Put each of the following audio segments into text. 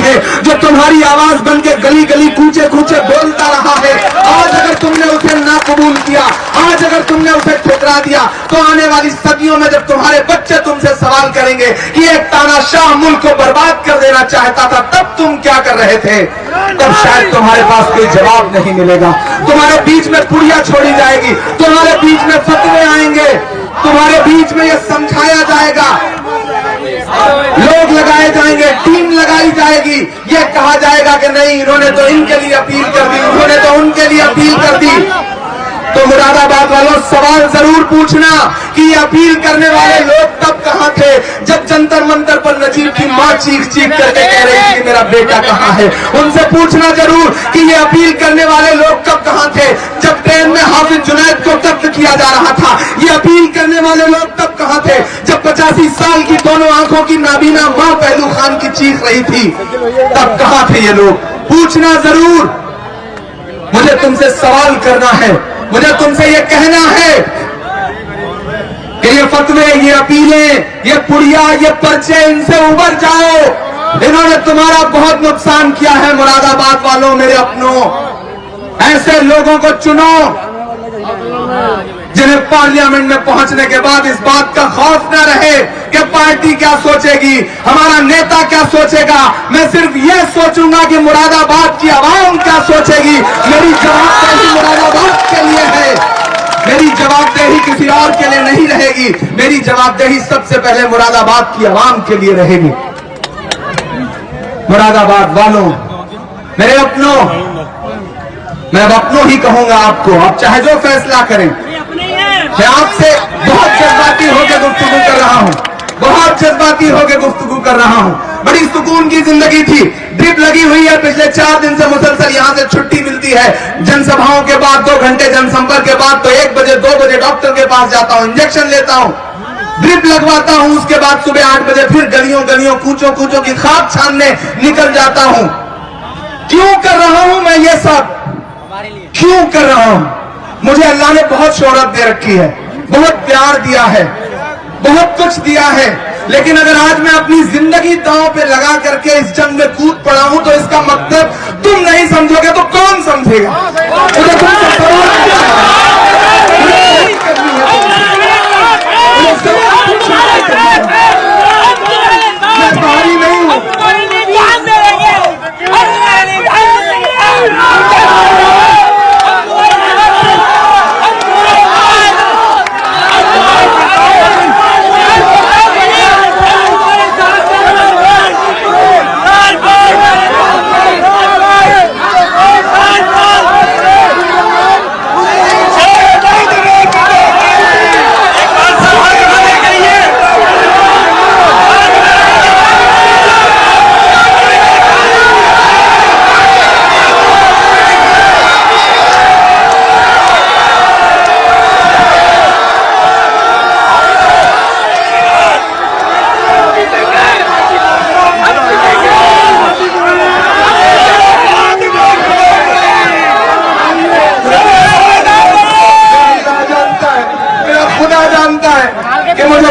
है, जो तुम्हारी आवाज बन के गली गली कूचे कूचे बोलता रहा है, आज अगर तुमने उसे ना कबूल किया, आज अगर तुमने उसे ठुकरा दिया, तो आने वाली सदियों में जब तुम्हारे बच्चे तुमसे सवाल करेंगे कि एक तानाशाह मुल्क को बर्बाद कर देना चाहता था, तब तुम क्या कर रहे थे, तब शायद तुम्हारे पास कोई जवाब नहीं मिलेगा। तुम्हारे बीच में पुड़िया छोड़ी जाएगी, तुम्हारे बीच में फतवे आएंगे, तुम्हारे बीच में यह समझाया जाएगा, लोग लगाए जाएंगे, टीम लगाई जाएगी, यह कहा जाएगा कि नहीं इन्होंने तो इनके लिए अपील कर दी, उन्होंने तो उनके लिए अपील कर दी। तो मुरादाबाद वालों सवाल जरूर पूछना कि ये अपील करने वाले लोग तब कहां थे जब जंतर मंतर पर नजीब की मां चीख चीख करके कह रही थी मेरा बेटा कहां है। उनसे पूछना जरूर कि ये अपील करने वाले लोग कब कहां थे जब ट्रेन में हाफिज जुनैद को कत्ल किया जा रहा था। ये अपील करने वाले लोग तब कहां थे जब 85 साल की दोनों आंखों की नाबीना मां पहलू खान की चीख रही थी, तब कहां थे ये लोग। पूछना जरूर। मुझे तुमसे सवाल करना है, मुझे तुमसे ये कहना है कि ये फतवे, ये अपीलें, ये पुड़िया, ये पर्चे, इनसे उबर जाओ। इन्होंने तुम्हारा बहुत नुकसान किया है मुरादाबाद वालों, मेरे अपनों। ऐसे लोगों को चुनो जिन्हें पार्लियामेंट में पहुंचने के बाद इस बात का खौफ न रहे कि पार्टी क्या सोचेगी, हमारा नेता क्या सोचेगा। मैं सिर्फ ये सोचूंगा कि मुरादाबाद की आवाम क्या सोचेगी। मेरी जवाबदेही मुरादाबाद के लिए है, मेरी जवाबदेही किसी और के लिए नहीं रहेगी। मेरी जवाबदेही सबसे पहले मुरादाबाद की आवाम के लिए रहेगी। मुरादाबाद वालों, मेरे अपनों, मैं अब अपनों ही कहूंगा आपको, आप चाहे जो फैसला करें। मैं आपसे बहुत जज्बाती होकर गुफ्तगू कर रहा हूं, बहुत जज्बाती होकर गुफ्तगू कर रहा हूं। बड़ी सुकून की जिंदगी थी, ड्रिप लगी हुई है, पिछले 4 दिन से मुसलसल यहां से छुट्टी मिलती है। जनसभाओं के बाद 2 घंटे जनसंपर्क के बाद तो 1 बजे 2 बजे डॉक्टर के पास जाता हूं, इंजेक्शन लेता हूं, ड्रिप लगवाता हूं। उसके बाद सुबह 8 बजे फिर गलियों गलियों कूचों कूचों की खाक छानने निकल जाता हूं। क्यों कर रहा हूं मैं ये सब, क्यों कर रहा हूं? मुझे अल्लाह ने बहुत शोहरत दे रखी है, बहुत प्यार दिया है, बहुत कुछ दिया है, लेकिन अगर आज मैं अपनी जिंदगी दांव पे लगा करके इस जंग में कूद पड़ा हूं तो इसका मतलब तुम नहीं समझोगे तो कौन समझेगा। मुझे तुमसे सवाल मैं भारी नहीं हूं।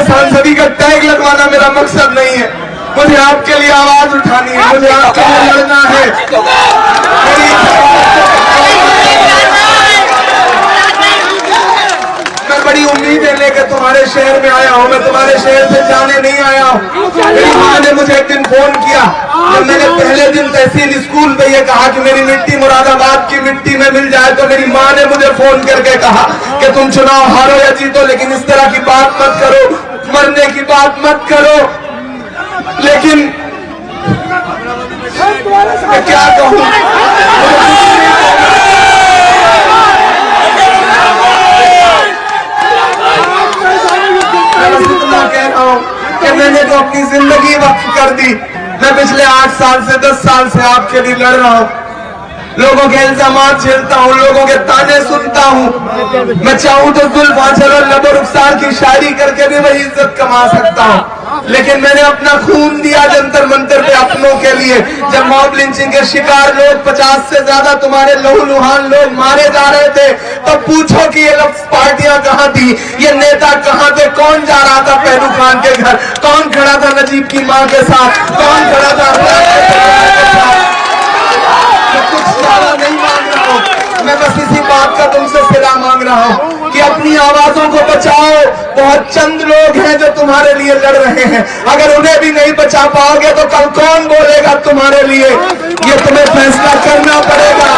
सांसदी का टैग लगवाना मेरा मकसद नहीं है। मुझे आपके लिए आवाज उठानी है, मुझे आपके लिए लड़ना है। मैं बड़ी उम्मीदें लेकर तुम्हारे शहर में आया हूँ, मैं तुम्हारे शहर से जाने नहीं आया हूँ। मेरी माँ ने मुझे एक दिन फोन किया जब मैंने पहले दिन तहसील स्कूल पे ये कहा कि मेरी मिट्टी मुरादाबाद की मिट्टी में मिल जाए, तो मेरी माँ ने मुझे फोन करके कहा कि तुम चुनाव हारो या जीतो लेकिन इस तरह की बात मत करो, मरने की बात मत करो। लेकिन मैं क्या कहूँ, मैं बस इतना कह रहा हूँ कि मैंने तो अपनी जिंदगी वक्फ कर दी। मैं पिछले 8 साल से 10 साल से आपके लिए लड़ रहा हूँ, लोगों के इल्जामात झेलता हूँ, लोगों के ताने सुनता हूँ। मैं चाहूँ तो जुल्फ़ और लबो रुखसार की शायरी करके भी वही इज्जत कमा सकता हूँ, लेकिन मैंने अपना खून दिया जंतर मंतर पे अपनों के लिए। जब मॉब लिंचिंग के शिकार लोग 50 से ज्यादा तुम्हारे लहूलुहान लोग मारे जा रहे थे, तो पूछो कि ये लोग पार्टियां कहाँ थी, ये नेता कहाँ थे, कौन जा रहा था पहलू खान के घर, कौन खड़ा था नजीब की माँ के साथ, कौन खड़ा था बस इसी बात का तुमसे सिला मांग रहा हूँ कि अपनी आवाजों को बचाओ। बहुत चंद लोग हैं जो तुम्हारे लिए लड़ रहे हैं, अगर उन्हें भी नहीं बचा पाओगे तो कल कौन बोलेगा तुम्हारे लिए? ये तुम्हें फैसला करना पड़ेगा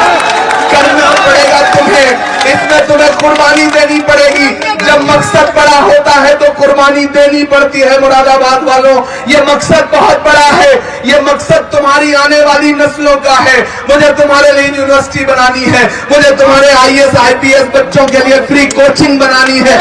तुम्हें। इसमें तुम्हें कुर्बानी देनी पड़ेगी। जब मकसद बड़ा होता है तो कुर्बानी देनी पड़ती है मुरादाबाद वालों। ये मकसद बहुत बड़ा है, ये मकसद तुम्हारी आने वाली नस्लों का है। मुझे तुम्हारे लिए यूनिवर्सिटी बनानी है, मुझे तुम्हारे IAS IPS बच्चों के लिए फ्री कोचिंग बनानी है,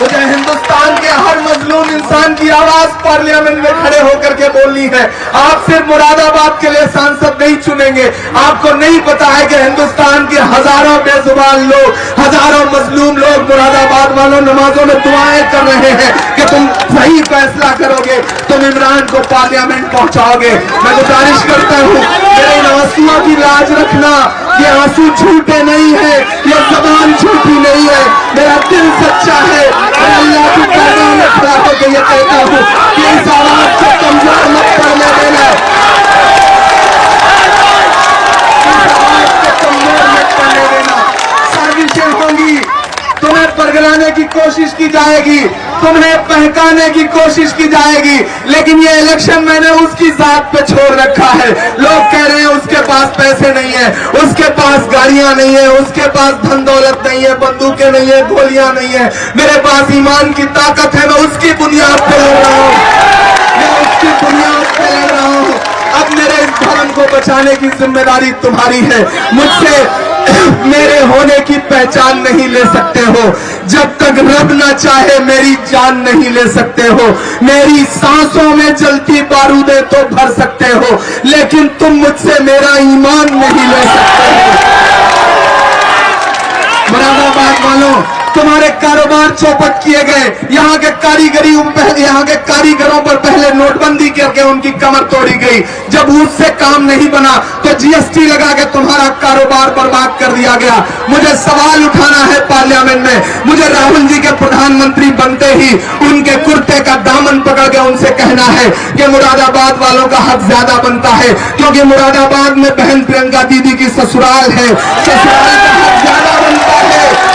मुझे हिंदुस्तान के हर मजलूम इंसान की आवाज पार्लियामेंट में खड़े होकर के बोलनी है। आप सिर्फ मुरादाबाद के लिए सांसद नहीं चुनेंगे। आपको नहीं पता है कि हिंदुस्तान के हजारों बेजुबान लोग, हजारों मजलूम लोग मुरादाबाद वालों नमाजों में दुआएं कर रहे हैं कि तुम सही फैसला करोगे, तुम इमरान को पार्लियामेंट पहुंचाओगे। मैं गुजारिश करता हूं, मेरे इन आंसुओं की लाज रखना। ये आंसू झूठे नहीं है, ये जबान झूठी नहीं है, मेरा दिल सच्चा है। मैं अल्लाह की दरगाह में खड़ा होकर ये कहता हूँ कि इस आवाज को कमजोर मत करने देना, इस आवाज को कमजोर मत करने देना। साजिशें होंगी, तुम्हें परगलाने की कोशिश की जाएगी, तुम्हें बहकाने की कोशिश की जाएगी, लेकिन ये इलेक्शन मैंने उसकी जात पे छोड़ रखा है। लोग कह रहे हैं उसके पास पैसे नहीं है, उसके पास गाड़ियां नहीं है, उसके पास धन दौलत नहीं है, बंदूकें नहीं है, गोलियां नहीं है। मेरे पास ईमान की ताकत है, मैं उसकी बुनियाद पे लड़ रहा हूं, मैं उसकी बुनियाद पे लड़ रहा हूं। अब मेरे इस धर्म को बचाने की जिम्मेदारी तुम्हारी है। मुझसे मेरे होने की पहचान नहीं ले सकते हो। जब तक रब ना चाहे मेरी जान नहीं ले सकते हो। मेरी सांसों में जलती बारूदें तो भर सकते हो, लेकिन तुम मुझसे मेरा ईमान नहीं ले सकते हो। मुरादाबाद वालों, तुम्हारे कारोबार चौपट किए गए। यहाँ के कारीगरों पर पहले नोटबंदी करके उनकी कमर तोड़ी गई। जब उससे काम नहीं बना तो GST लगा के तुम्हारा कारोबार बर्बाद कर दिया गया। मुझे सवाल उठाना है पार्लियामेंट में। मुझे राहुल जी के प्रधानमंत्री बनते ही उनके कुर्ते का दामन पकड़ के उनसे कहना है कि मुरादाबाद वालों का हक ज्यादा बनता है, क्योंकि मुरादाबाद में बहन प्रियंका दीदी की ससुराल है। ससुराल का हक ज्यादा बनता है।